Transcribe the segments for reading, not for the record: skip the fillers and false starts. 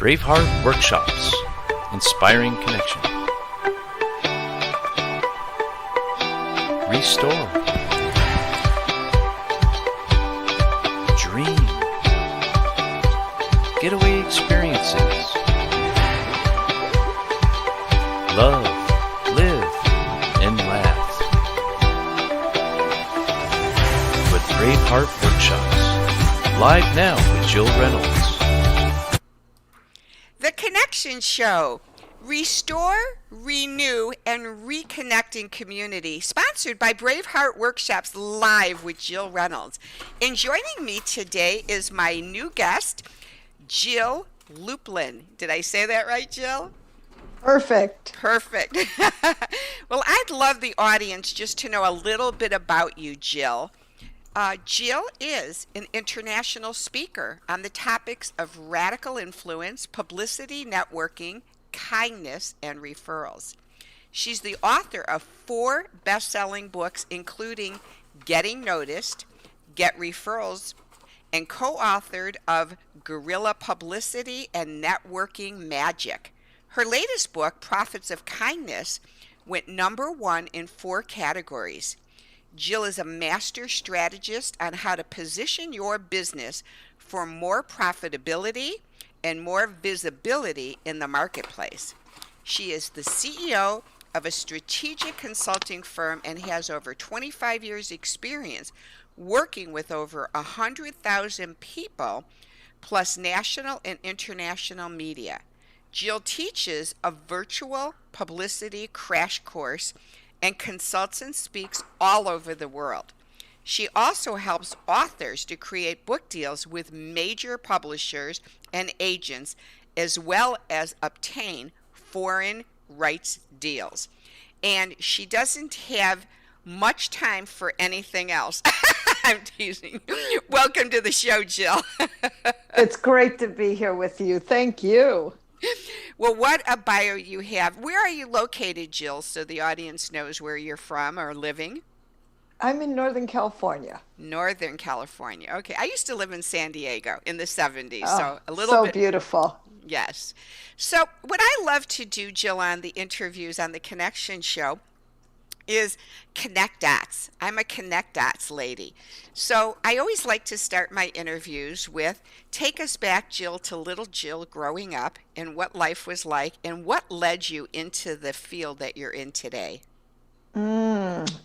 Braveheart Workshops, inspiring connection. Restore. Dream. Getaway experiences. Love, live, and laugh. With Braveheart Workshops. Live now with Jill Reynolds. The Connection Show. Restore, renew, and reconnect in community. Sponsored by Braveheart Workshops, live with Jill Reynolds. And joining me today is my new guest, Jill Lublin. Did I say that right, Jill? Perfect. Perfect. Well, I'd love the audience just to know a little bit about you, Jill. Jill is an international speaker on the topics of radical influence, publicity, networking, kindness, and referrals. She's the author of 4 best-selling books, including Getting Noticed, Get Referrals, and co-authored of Guerrilla Publicity and Networking Magic. Her latest book, Profits of Kindness, went #1 in 4 categories. Jill is a master strategist on how to position your business for more profitability and more visibility in the marketplace. She is the CEO of a strategic consulting firm and has over 25 years experience working with over 100,000 people plus national and international media. Jill teaches a virtual publicity crash course and consults and speaks all over the world. She also helps authors to create book deals with major publishers and agents, as well as obtain foreign rights deals. And she doesn't have much time for anything else. I'm teasing. Welcome to the show, Jill. It's great to be here with you. Thank you. Well, what a bio you have. Where are you located, Jill, so the audience knows where you're from or living? I'm in Northern California. Northern California. Okay. I used to live in San Diego in the 70s, Oh, so a little so bit. beautiful. Yes. So what I love to do, Jill, on the interviews on the Connection Show is connect dots. I'm a connect dots lady. So I always like to start my interviews with, take us back, Jill, to little Jill growing up and what life was like and what led you into the field that you're in today.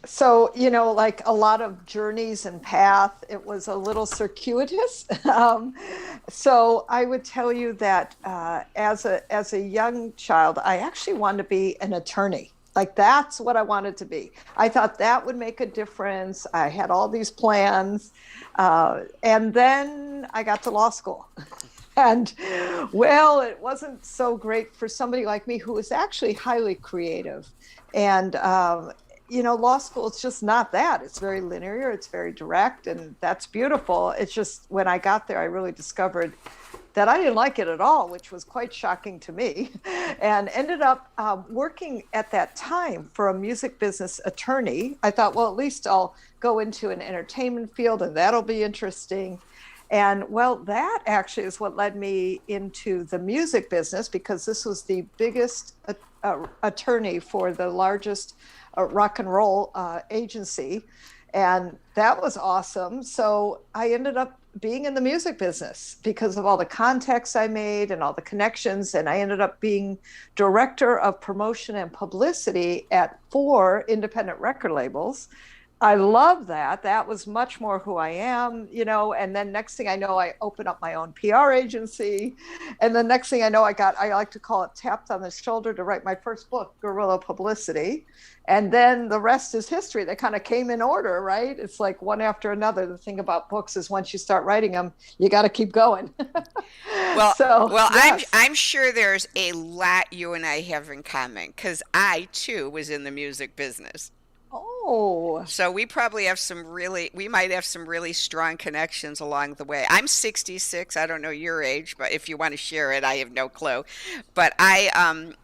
So, like a lot of journeys and path, it was a little circuitous. So I would tell you that as a young child, I actually wanted to be an attorney. Like that's what I wanted to be. I thought that would make a difference. I had all these plans. And then I got to law school. And well, it wasn't so great for somebody like me who was actually highly creative. And, law school, it's just not that. It's very linear. It's very direct. And that's beautiful. It's just when I got there, I really discovered that I didn't like it at all, which was quite shocking to me, and ended up working at that time for a music business attorney. I thought, well, at least I'll go into an entertainment field and that'll be interesting. And well, that actually is what led me into the music business, because this was the biggest attorney for the largest rock and roll agency. And that was awesome. So I ended up being in the music business because of all the contacts I made and all the connections. And I ended up being director of promotion and publicity at 4 independent record labels. I love that. That was much more who I am, and then next thing I know, I opened up my own PR agency. And the next thing I know, I like to call it tapped on the shoulder to write my first book, Guerrilla Publicity. And then the rest is history. They kind of came in order, right? It's like one after another. The thing about books is once you start writing them, you got to keep going. Well, yes. I'm sure there's a lot you and I have in common, because I too was in the music business. Oh, So we might have some really strong connections along the way. I'm 66. I don't know your age, but if you want to share it, I have no clue. But I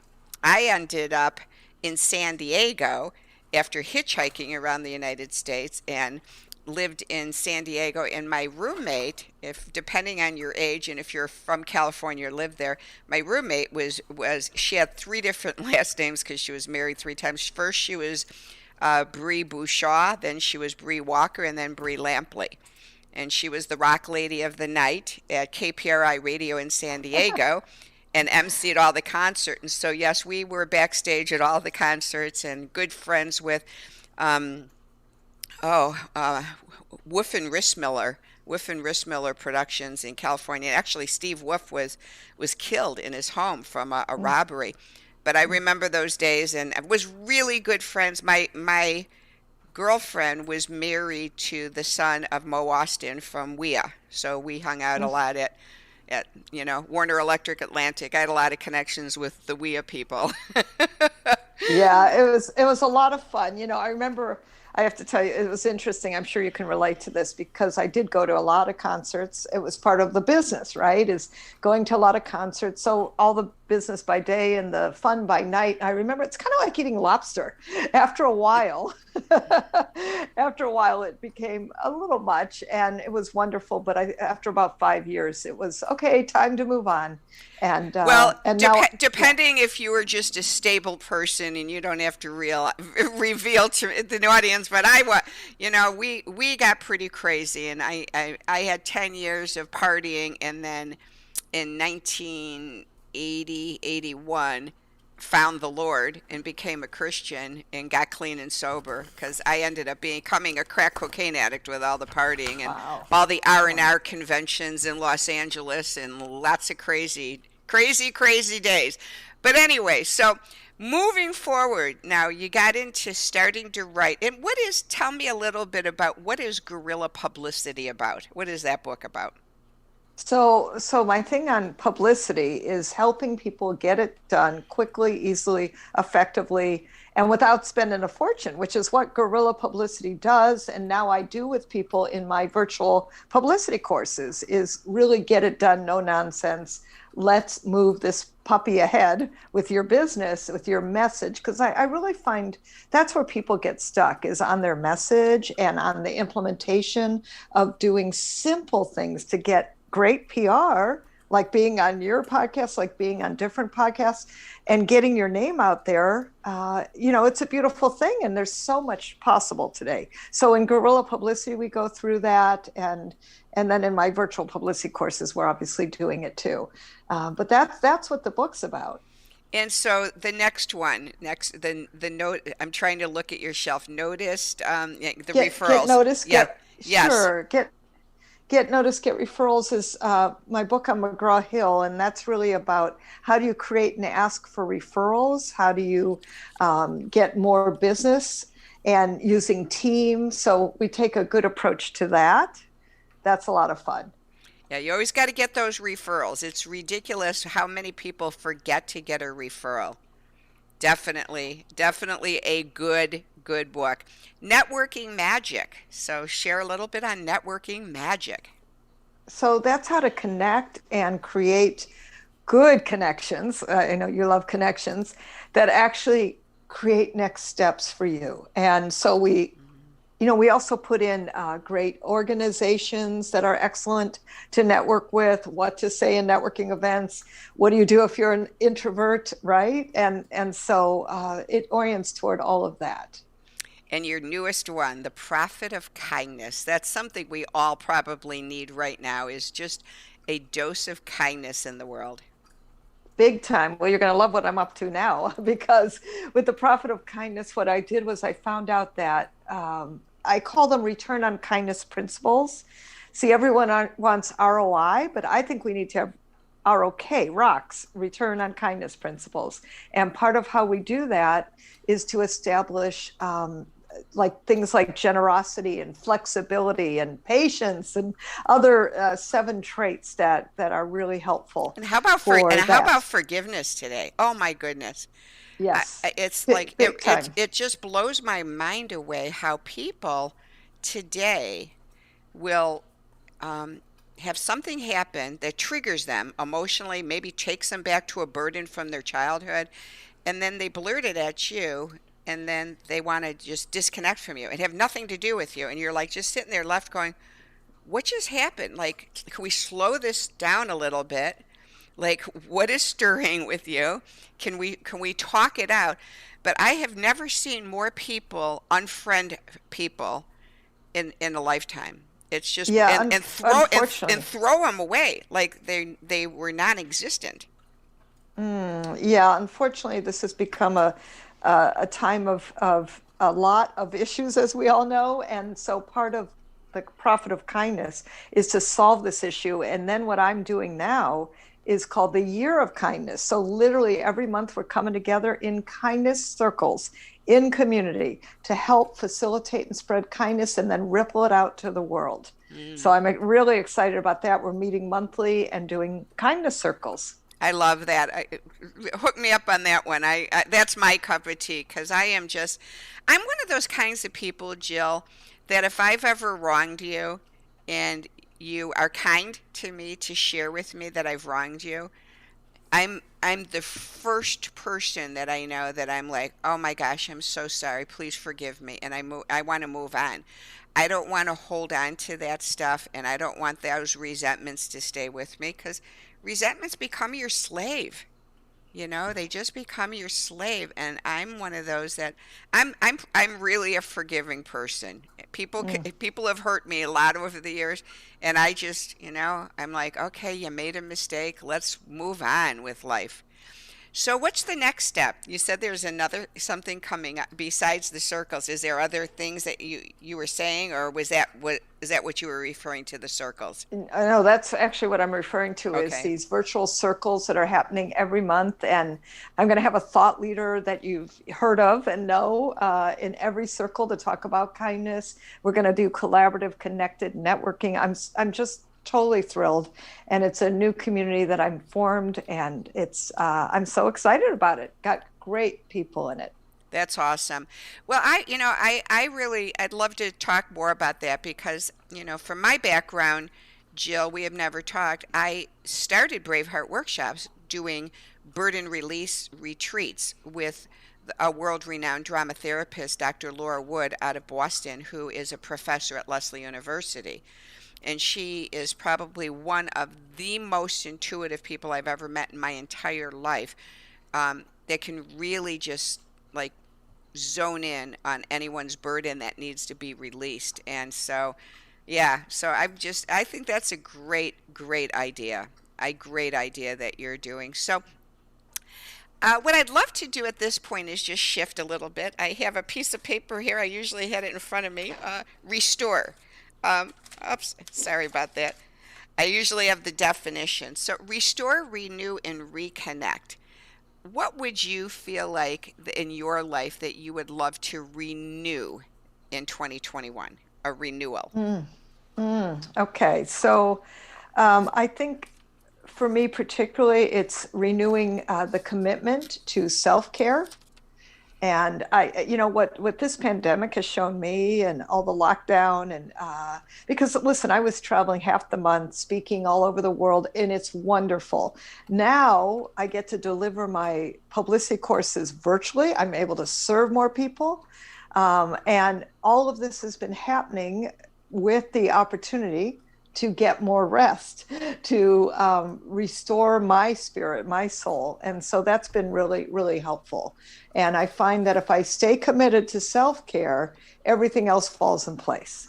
ended up in San Diego after hitchhiking around the United States, and lived in San Diego, and my roommate, if depending on your age and if you're from California or lived there, my roommate was she had three different last names because she was married three times. First, she was Bree Bouchaw, then she was Bree Walker, and then Bree Lampley. And she was the rock lady of the night at KPRI Radio in San Diego and emceed all the concerts. And so, yes, we were backstage at all the concerts and good friends with Wolf and Rissmiller Productions in California. Actually, Steve Wolf was killed in his home from a robbery. But I remember those days, and I was really good friends. My girlfriend was married to the son of Mo Austin from WEA, so we hung out a lot at Warner Electric Atlantic. I had a lot of connections with the WEA people. Yeah, it was a lot of fun. I remember, I have to tell you, it was interesting. I'm sure you can relate to this because I did go to a lot of concerts. It was part of the business, right? Is going to a lot of concerts. So all the business by day and the fun by night. I remember it's kind of like eating lobster. After a while, it became a little much, and it was wonderful. But after about 5 years, it was okay, time to move on. And depending if you were just a stable person and you don't have to reveal to the audience, but we got pretty crazy, and I had 10 years of partying, and then in 1980, 81, found the Lord and became a Christian and got clean and sober because I ended up becoming a crack cocaine addict with all the partying and all the R&R conventions in Los Angeles and lots of crazy days. But anyway, so moving forward, now you got into starting to write. And tell me a little bit about what is Guerrilla Publicity about? What is that book about? So my thing on publicity is helping people get it done quickly, easily, effectively, and without spending a fortune, which is what Guerrilla Publicity does. And now I do with people in my virtual publicity courses is really get it done, no nonsense. Let's move this puppy ahead with your business, with your message, because I really find that's where people get stuck is on their message and on the implementation of doing simple things to get great PR, like being on your podcast, like being on different podcasts and getting your name out there. It's a beautiful thing. And there's so much possible today. So in Guerrilla Publicity, we go through that. And then in my virtual publicity courses, we're obviously doing it too. But that's what the book's about. And so the next one, the note, I'm trying to look at your shelf, noticed, referrals. Get noticed, yes. Sure. Get Noticed, Get Referrals is my book on McGraw Hill, and that's really about how do you create and ask for referrals? How do you get more business and using teams? So we take a good approach to that. That's a lot of fun. Yeah, you always got to get those referrals. It's ridiculous how many people forget to get a referral. Definitely a good book. Networking magic. So share a little bit on networking magic. So that's how to connect and create good connections. I know you love connections that actually create next steps for you. And so we also put in great organizations that are excellent to network with, what to say in networking events, what do you do if you're an introvert, right? And so it orients toward all of that. And your newest one, The Profit of Kindness. That's something we all probably need right now is just a dose of kindness in the world. Big time. Well, you're going to love what I'm up to now because with The Profit of Kindness, what I did was I found out that I call them return on kindness principles. See, everyone wants ROI, but I think we need to have ROK, rocks, return on kindness principles. And part of how we do that is to establish things like generosity and flexibility and patience and other 7 traits that are really helpful. And how about forgiveness today? Oh my goodness. Yes. It's like it just blows my mind away how people today will have something happen that triggers them emotionally, maybe takes them back to a burden from their childhood, and then they blurt it at you and then they want to just disconnect from you and have nothing to do with you. And you're like just sitting there left going, what just happened? Like, can we slow this down a little bit? Like, what is stirring with you? Can we talk it out? But I have never seen more people unfriend people in a lifetime. It's just Yeah, and unfortunately. throw them away like they were non-existent. Yeah, unfortunately, this has become a time of a lot of issues, as we all know. And so part of the profit of kindness is to solve this issue. And then what I'm doing now is called the Year of Kindness. So literally every month we're coming together in kindness circles in community to help facilitate and spread kindness and then ripple it out to the world. So I'm really excited about that. We're meeting monthly and doing kindness circles. I love that. Hook me up on that one. That's my cup of tea because I'm one of those kinds of people, Jill, that if I've ever wronged you and you are kind to me to share with me that I've wronged you, I'm the first person that I know that I'm like, oh my gosh, I'm so sorry. Please forgive me, and I want to move on. I don't want to hold on to that stuff, and I don't want those resentments to stay with me because resentments become your slave. They just become your slave, and I'm one of those that I'm really a forgiving person. People have hurt me a lot over the years, and I just, I'm like, okay, you made a mistake. Let's move on with life. So what's the next step? You said there's something coming up besides the circles. Is there other things that you were saying, or is that what you were referring to, the circles? I know that's actually what I'm referring to is Okay. these virtual circles that are happening every month. And I'm going to have a thought leader that you've heard of and know in every circle to talk about kindness. We're going to do collaborative, connected networking. I'm just totally thrilled. And it's a new community that I'm formed, and I'm so excited about it. Got great people in it. That's awesome. Well, I'd love to talk more about that because, from my background, Jill, we have never talked. I started Braveheart workshops doing burden release retreats with a world-renowned drama therapist, Dr. Laura Wood, out of Boston, who is a professor at Lesley University. And she is probably one of the most intuitive people I've ever met in my entire life, that can really just like zone in on anyone's burden that needs to be released. And so, yeah, I think that's a great idea. A great idea that you're doing. So, what I'd love to do at this point is just shift a little bit. I have a piece of paper here. I usually had it in front of me. Restore. Oops, sorry about that. I usually have the definition. So, restore, renew, and reconnect. What would you feel like in your life that you would love to renew in 2021? A renewal. Okay, so I think for me particularly, it's renewing the commitment to self-care. And what this pandemic has shown me and all the lockdown and because listen, I was traveling half the month, speaking all over the world, and it's wonderful. Now I get to deliver my publicity courses virtually. I'm able to serve more people. And all of this has been happening with the opportunity to get more rest, to restore my spirit, my soul. And so that's been really, really helpful. And I find that if I stay committed to self-care, everything else falls in place.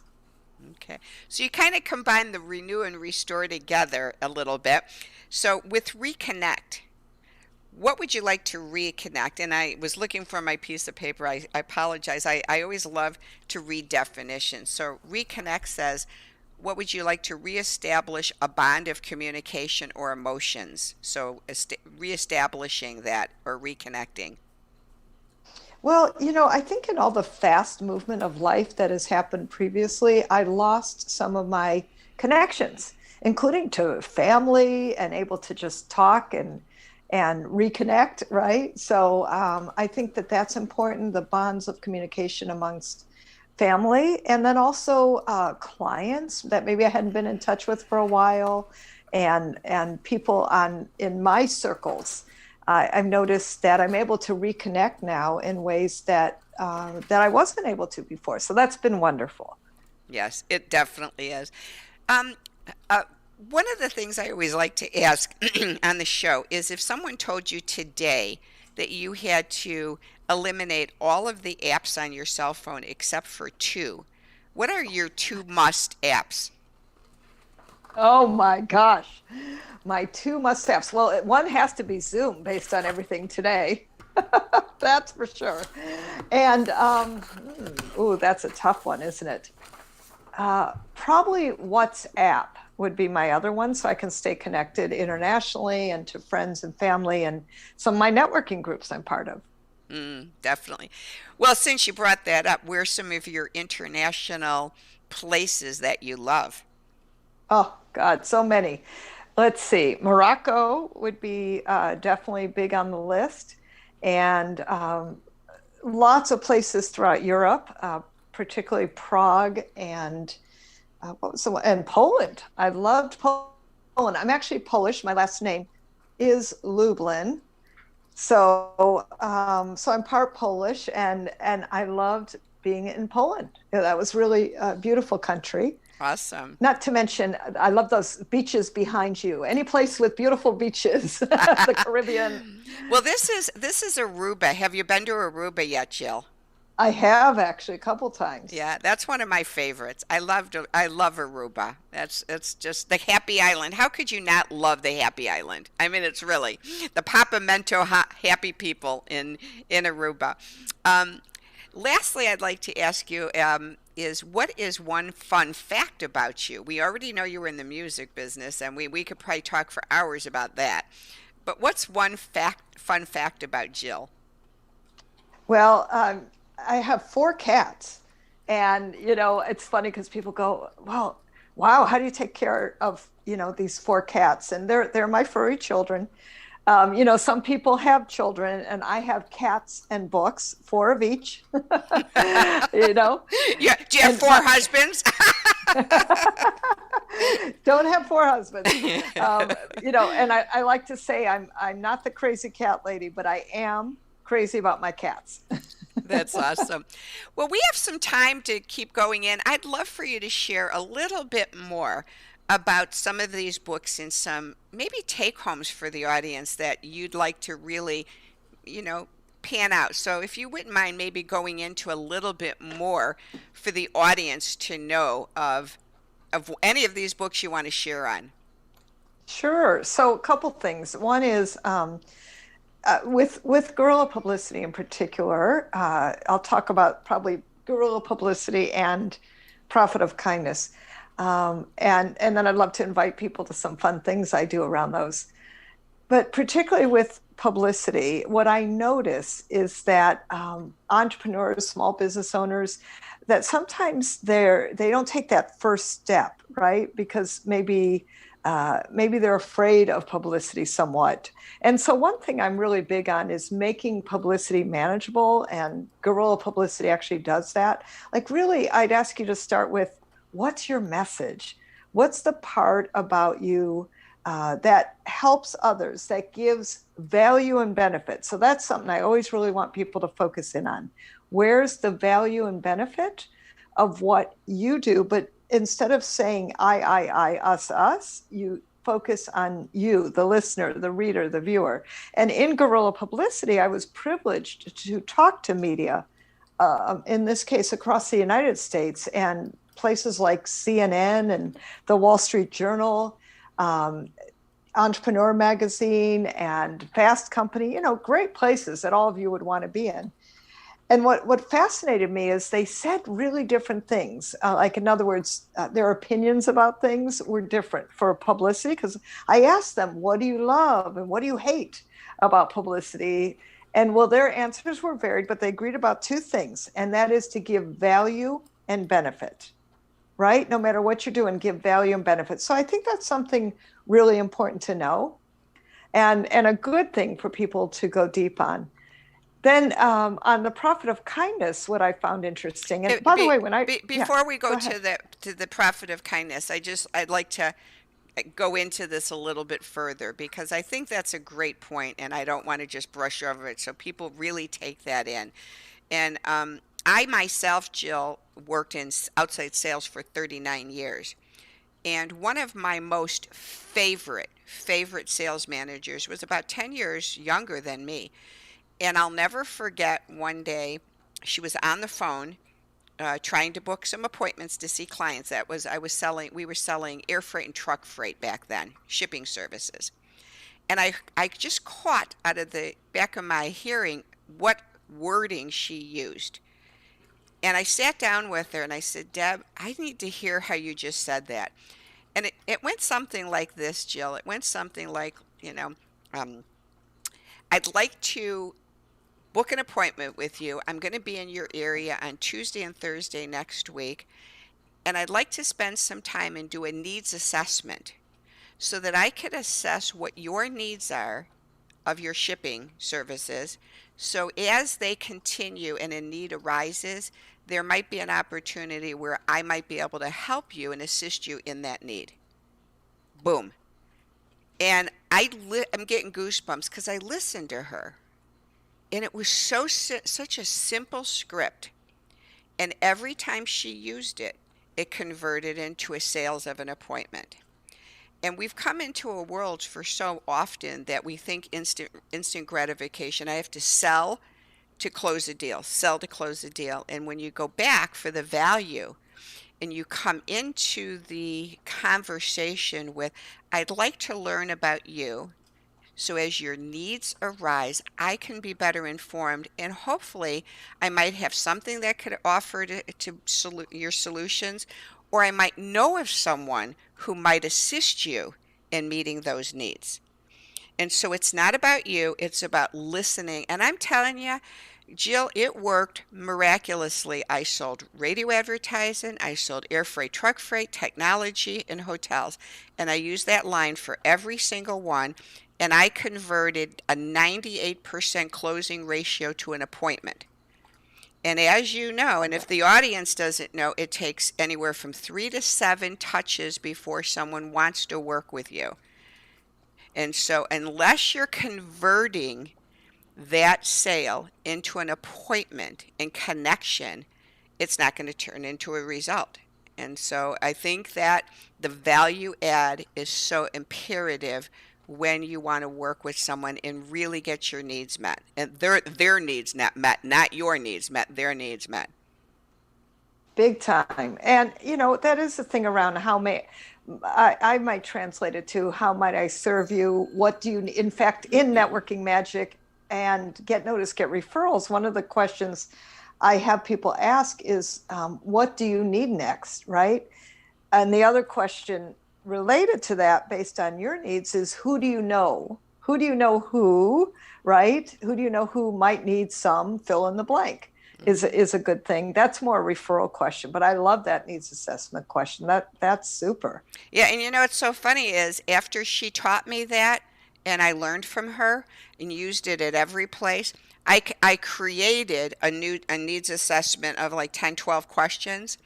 Okay. So you kind of combine the renew and restore together a little bit. So with reconnect, what would you like to reconnect? And I was looking for my piece of paper. I apologize. I always love to read definitions. So reconnect says, what would you like to reestablish a bond of communication or emotions? So reestablishing that or reconnecting. Well, I think in all the fast movement of life that has happened previously, I lost some of my connections, including to family and able to just talk and reconnect, right? So I think that that's important, the bonds of communication amongst family, and then also clients that maybe I hadn't been in touch with for a while, and people in my circles. I've noticed that I'm able to reconnect now in ways that that I wasn't able to before. So that's been wonderful. Yes, it definitely is. Um, One of the things I always like to ask on the show is if someone told you today that you had to eliminate all of the apps on your cell phone except for two, what are your two must apps? Oh my gosh, my two must-haves. Well, one has to be Zoom based on everything today. That's for sure. And that's a tough one, isn't it? Probably WhatsApp would be my other one, so I can stay connected internationally and to friends and family and some of my networking groups I'm part of. Definitely. Well, since you brought that up, where's some of your international places that you love? Oh God, so many. Let's see. Morocco would be definitely big on the list, and lots of places throughout Europe, particularly Prague and what was the one? And Poland. I loved Poland. I'm actually Polish. My last name is Lublin. So I'm part Polish, and I loved being in Poland. That was really a beautiful country. Awesome. Not to mention, I love those beaches behind you. Any place with beautiful beaches, the Caribbean. Well, this is Aruba. Have you been to Aruba yet, Jill? I have actually a couple times. Yeah, that's one of my favorites. I love Aruba. It's just the happy island. How could you not love the happy island? I mean, it's really the Papamento happy people in Aruba. Lastly, I'd like to ask you is what is one fun fact about you? We already know you were in the music business, and we could probably talk for hours about that. But what's one fun fact about Jill? Well, I have 4 cats, and it's funny because people go, "Well, wow, how do you take care of these 4 cats?" And they're my furry children. Some people have children, and I have cats and books, 4 of each. Yeah, do you have 4 husbands? Don't have 4 husbands. And I like to say I'm not the crazy cat lady, but I am crazy about my cats. That's awesome. Well, we have some time to keep going in. I'd love for you to share a little bit more about some of these books and some maybe take homes for the audience that you'd like to really, pan out. So if you wouldn't mind maybe going into a little bit more for the audience to know of any of these books you want to share on. Sure. So a couple things. One is with guerrilla publicity in particular, I'll talk about probably guerrilla publicity and profit of kindness. And then I'd love to invite people to some fun things I do around those. But particularly with publicity, what I notice is that entrepreneurs, small business owners, that sometimes they don't take that first step, right? Because maybe they're afraid of publicity somewhat. And so one thing I'm really big on is making publicity manageable, and guerrilla publicity actually does that. Like really, I'd ask you to start with, what's your message? What's the part about you that helps others, that gives value and benefit? So that's something I always really want people to focus in on. Where's the value and benefit of what you do? But instead of saying I, us, you focus on you, the listener, the reader, the viewer. And in guerrilla publicity, I was privileged to talk to media, in this case, across the United States, and places like CNN and the Wall Street Journal, Entrepreneur Magazine, and Fast Company, great places that all of you would want to be in. And what fascinated me is they said really different things. Like, in other words, their opinions about things were different for publicity, because I asked them, what do you love and what do you hate about publicity? And well, their answers were varied, but they agreed about 2 things, and that is to give value and benefit, right? No matter what you're doing, give value and benefit. So I think that's something really important to know, and a good thing for people to go deep on. Then on the profit of kindness, what I found interesting, and by the way, before we go ahead. to the profit of kindness, I'd like to go into this a little bit further, because I think that's a great point, and I don't want to just brush over it. So people really take that in. And I myself, Jill, worked in outside sales for 39 years. And one of my most favorite sales managers was about 10 years younger than me. And I'll never forget one day she was on the phone trying to book some appointments to see clients. We were selling air freight and truck freight back then, shipping services. And I just caught out of the back of my hearing what wording she used. And I sat down with her and I said, Deb, I need to hear how you just said that. And it went something like this, Jill. It went something like, I'd like to book an appointment with you. I'm going to be in your area on Tuesday and Thursday next week. And I'd like to spend some time and do a needs assessment so that I could assess what your needs are of your shipping services. So as they continue and a need arises, there might be an opportunity where I might be able to help you and assist you in that need. Boom. And I'm getting goosebumps because I listened to her. And it was such a simple script. And every time she used it, it converted into a sales of an appointment. And we've come into a world for so often that we think instant gratification. I have to sell to close a deal, sell to close a deal. And when you go back for the value and you come into the conversation with, I'd like to learn about you. So as your needs arise, I can be better informed, and hopefully I might have something that could offer to your solutions, or I might know of someone who might assist you in meeting those needs. And so it's not about you, it's about listening. And I'm telling you, Jill, it worked miraculously. I sold radio advertising, I sold air freight, truck freight, technology, and hotels. And I used that line for every single one. And I converted a 98% closing ratio to an appointment. And as you know, and if the audience doesn't know, it takes anywhere from 3 to 7 touches before someone wants to work with you. And so unless you're converting that sale into an appointment and connection, it's not going to turn into a result. And so I think that the value add is so imperative when you want to work with someone and really get your needs met, and their needs not met, not your needs met, their needs met. Big time. And that is the thing around I might translate it to how might I serve you? What do you, in fact, in Networking Magic and Get Noticed, Get Referrals, one of the questions I have people ask is, what do you need next, right? And the other question related to that, based on your needs, is who do you know? Who do you know who, right? Who do you know who might need some fill in the blank is a good thing. That's more a referral question, but I love that needs assessment question. That's super. Yeah, and what's so funny is after she taught me that and I learned from her and used it at every place, I created a needs assessment of like 10, 12 questions.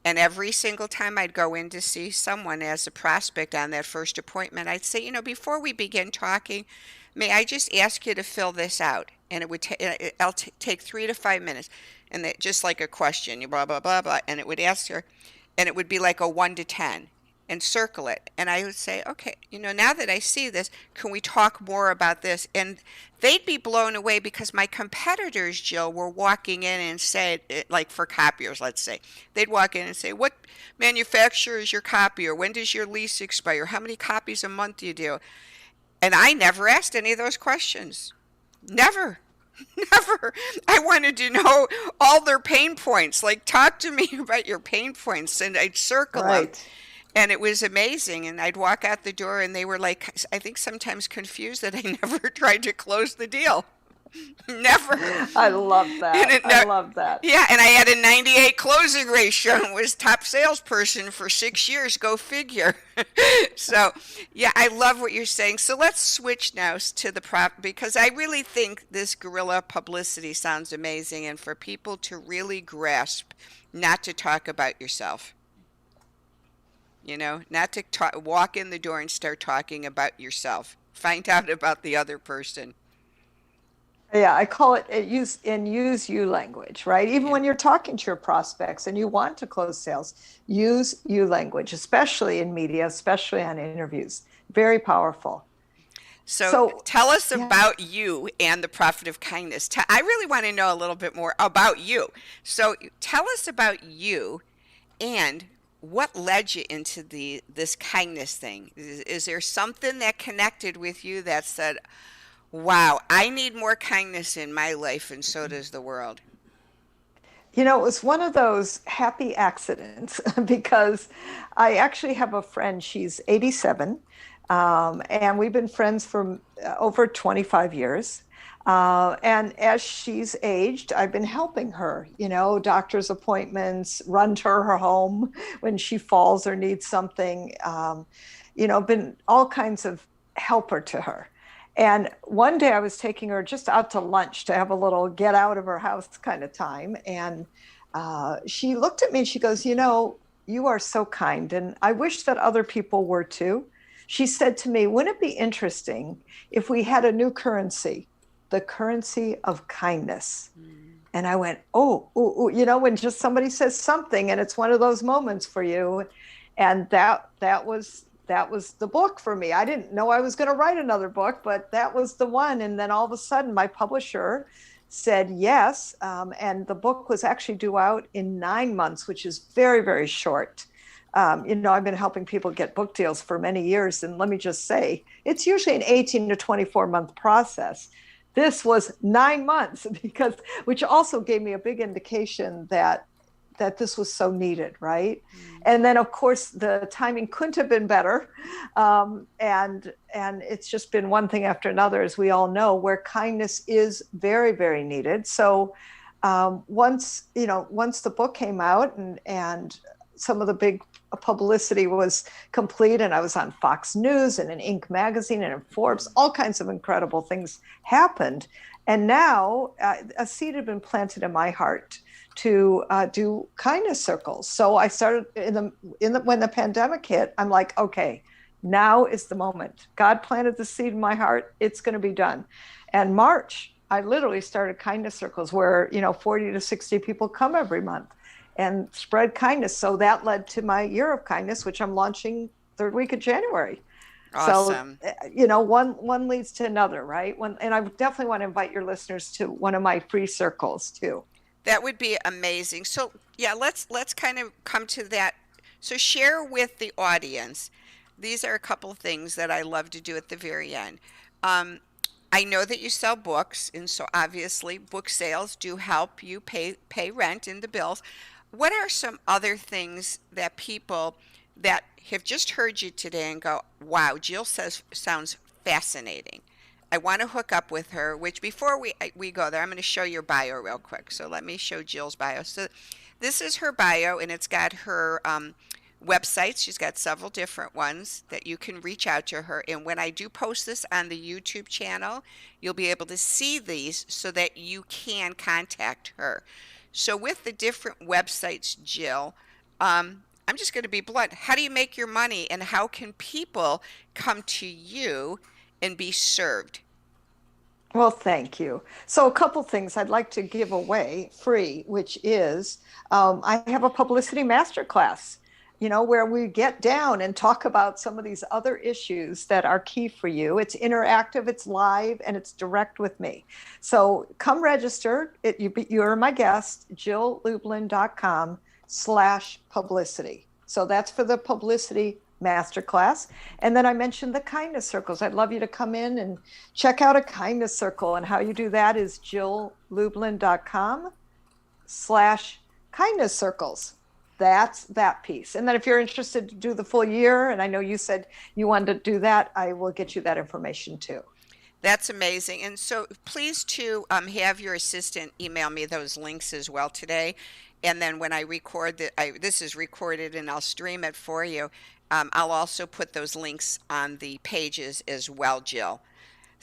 And every single time I'd go in to see someone as a prospect on that first appointment, I'd say, before we begin talking, may I just ask you to fill this out? And it would take 3 to 5 minutes. And just like a question, blah, blah, blah, blah. And it would ask her, and it would be like a 1 to 10. And circle it. And I would say, okay, now that I see this, can we talk more about this? And they'd be blown away because my competitors, Jill, were walking in and said, like for copiers, let's say, they'd walk in and say, what manufacturer is your copier? When does your lease expire? How many copies a month do you do? And I never asked any of those questions. Never. Never. I wanted to know all their pain points. Like, talk to me about your pain points. And I'd circle them. And it was amazing. And I'd walk out the door and they were like, I think sometimes confused that I never tried to close the deal. Never. I love that. I love that. Yeah. And I had a 98 closing ratio and was top salesperson for 6 years. Go figure. So, yeah, I love what you're saying. So let's switch now to the because I really think this guerrilla publicity sounds amazing. And for people to really grasp, not to talk about yourself. Not to walk in the door and start talking about yourself. Find out about the other person. Yeah, I call it use you language, right? Even Yeah. when you're talking to your prospects and you want to close sales, use you language, especially in media, especially on interviews. Very powerful. So So, tell us yeah, about you and the profit of kindness. I really want to know a little bit more about you. So tell us about you and what led you into this kindness thing. Is there something that connected with you that said, "Wow, I need more kindness in my life, and so does the world"? it was one of those happy accidents because I actually have a friend. She's 87, and we've been friends for over 25 years. And as she's aged, I've been helping her, doctor's appointments, run to her home when she falls or needs something, been all kinds of helper to her. And one day I was taking her just out to lunch to have a little get out of her house kind of time. And she looked at me and she goes, you are so kind. And I wish that other people were too. She said to me, wouldn't it be interesting if we had a new currency, the currency of kindness? And I went, when just somebody says something and it's one of those moments for you. And that was the book for me. I didn't know I was going to write another book, but that was the one. And then all of a sudden, my publisher said yes. And the book was actually due out in 9 months, which is very, very short. I've been helping people get book deals for many years. And let me just say, it's usually an 18 to 24 month process. This was 9 months which also gave me a big indication that this was so needed, right? And then, of course, the timing couldn't have been better. And it's just been one thing after another, as we all know, where kindness is very, very needed. So once the book came out and some of the big publicity was complete, and I was on Fox News and in Inc. magazine and in Forbes, all kinds of incredible things happened. And now a seed had been planted in my heart to do kindness circles. So I started when the pandemic hit. I'm like, okay, now is the moment. God planted the seed in my heart. It's going to be done. And March, I literally started kindness circles where 40 to 60 people come every month and spread kindness. So that led to my year of kindness, which I'm launching third week of January. Awesome. So, one leads to another, right? And I definitely want to invite your listeners to one of my free circles too. That would be amazing. So yeah, let's kind of come to that. So share with the audience. These are a couple of things that I love to do at the very end. I know that you sell books, and so obviously book sales do help you pay rent and the bills. What are some other things that people that have just heard you today and go, wow, Jill sounds fascinating. I want to hook up with her, which before we go there, I'm going to show your bio real quick. So let me show Jill's bio. So this is her bio, and it's got her websites. She's got several different ones that you can reach out to her. And when I do post this on the YouTube channel, you'll be able to see these so that you can contact her. So with the different websites, Jill, I'm just going to be blunt. How do you make your money, and how can people come to you and be served? Well, thank you. So a couple things I'd like to give away free, which is I have a publicity masterclass, where we get down and talk about some of these other issues that are key for you. It's interactive, it's live, and it's direct with me. So come register. You're my guest, jilllublin.com/publicity. So that's for the publicity masterclass. And then I mentioned the kindness circles. I'd love you to come in and check out a kindness circle. And how you do that is jilllublin.com/kindness circles. That's that piece. And then if you're interested to do the full year, and I know you said you wanted to do that, I will get you that information too. That's amazing. And so please to have your assistant email me those links as well today. And then when I record this is recorded and I'll stream it for you. I'll also put those links on the pages as well, Jill.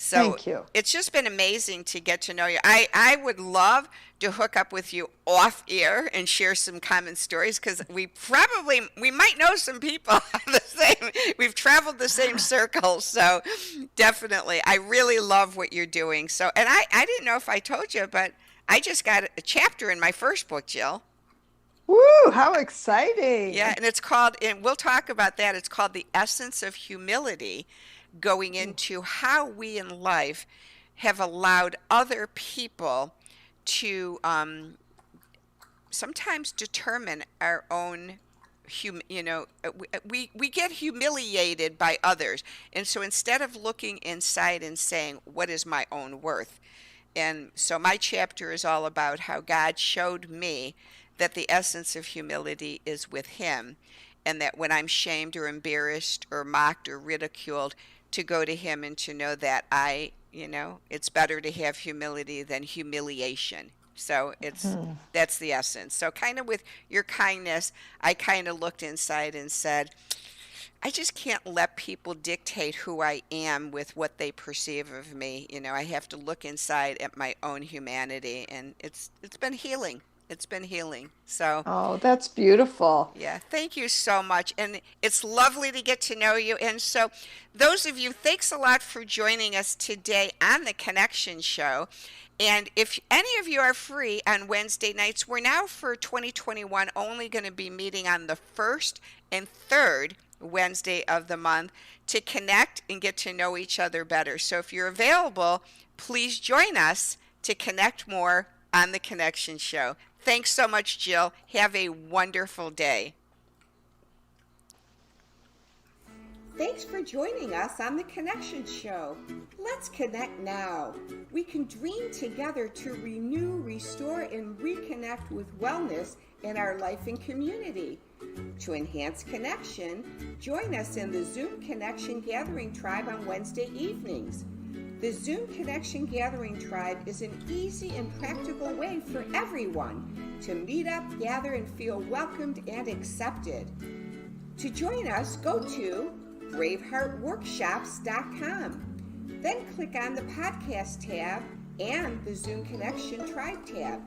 So Thank you. it's just been amazing to get to know you. I would love to hook up with you off air and share some common stories, because we might know some people the same. We've traveled the same circles, so definitely. I really love what you're doing. So, and I didn't know if I told you, but I just got a chapter in my first book, Jill. Woo, how exciting. Yeah, and it's called, and we'll talk about that, it's called The Essence of Humility, going into how we in life have allowed other people to sometimes determine our own we get humiliated by others, and so instead of looking inside and saying, what is my own worth? And so my chapter is all about how God showed me that the essence of humility is with him, and that when I'm shamed or embarrassed or mocked or ridiculed, to go to him and to know that it's better to have humility than humiliation. So that's the essence. So kind of with your kindness, I kind of looked inside and said, I just can't let people dictate who I am with what they perceive of me. I have to look inside at my own humanity, and it's been healing. It's been healing. So, oh, that's beautiful. Yeah, thank you so much. And it's lovely to get to know you. And so, those of you, thanks a lot for joining us today on the Connection Show. And if any of you are free on Wednesday nights, we're now for 2021 only going to be meeting on the first and third Wednesday of the month to connect and get to know each other better. So if you're available, please join us to connect more on the Connection Show. Thanks so much, Jill. Have a wonderful day. Thanks for joining us on the Connection Show. Let's connect now. We can dream together to renew, restore, and reconnect with wellness in our life and community. To enhance connection, join us in the Zoom Connection Gathering Tribe on Wednesday evenings. The Zoom Connection Gathering Tribe is an easy and practical way for everyone to meet up, gather, and feel welcomed and accepted. To join us, go to braveheartworkshops.com. Then click on the podcast tab and the Zoom Connection Tribe tab.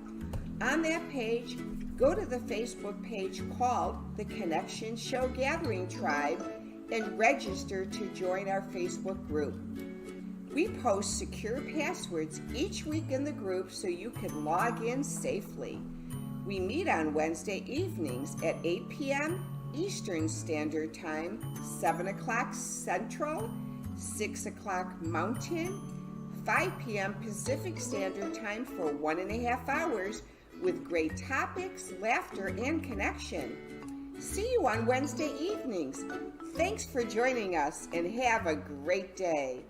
On that page, go to the Facebook page called the Connection Show Gathering Tribe and register to join our Facebook group. We post secure passwords each week in the group so you can log in safely. We meet on Wednesday evenings at 8 p.m. Eastern Standard Time, 7 o'clock Central, 6 o'clock Mountain, 5 p.m. Pacific Standard Time for 1.5 hours with great topics, laughter, and connection. See you on Wednesday evenings. Thanks for joining us and have a great day.